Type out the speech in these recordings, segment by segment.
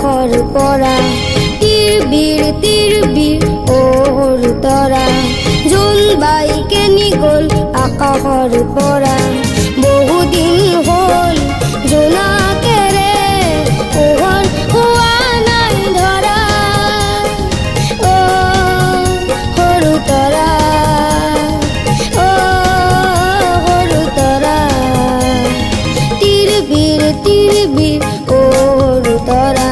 আকাশৰ পৰা তীৰ বীৰ অহৰ তৰা জোনবাইকে নিগল আকাশৰ পৰা বহুদিন হ'ল জোনাকেৰে পোহৰ হোৱা নাই ধৰা অ সৰু তৰা অ সৰু তৰা তীৰ বীৰ অহৰ তৰা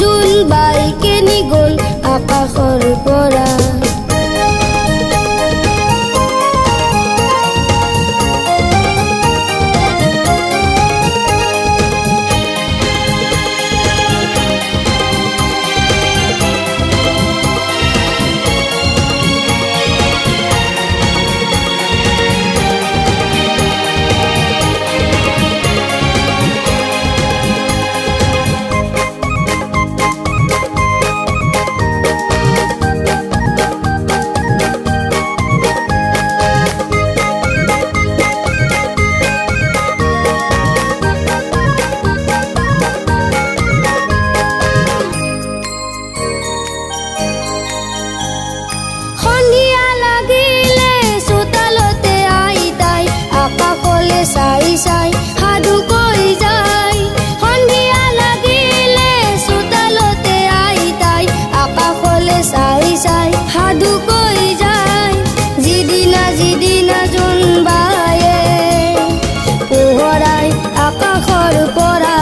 জোনবাইকে নিগল আকাশৰ পৰা চাই চাই সাধু কৈ যায় সন্ধিয়া লাগিলে চোতালতে আইতাই আকাশলে চাই চাই সাধু কৈ যায় যিদিনা জোনবায়ে পোহৰাই আকাশৰ পৰা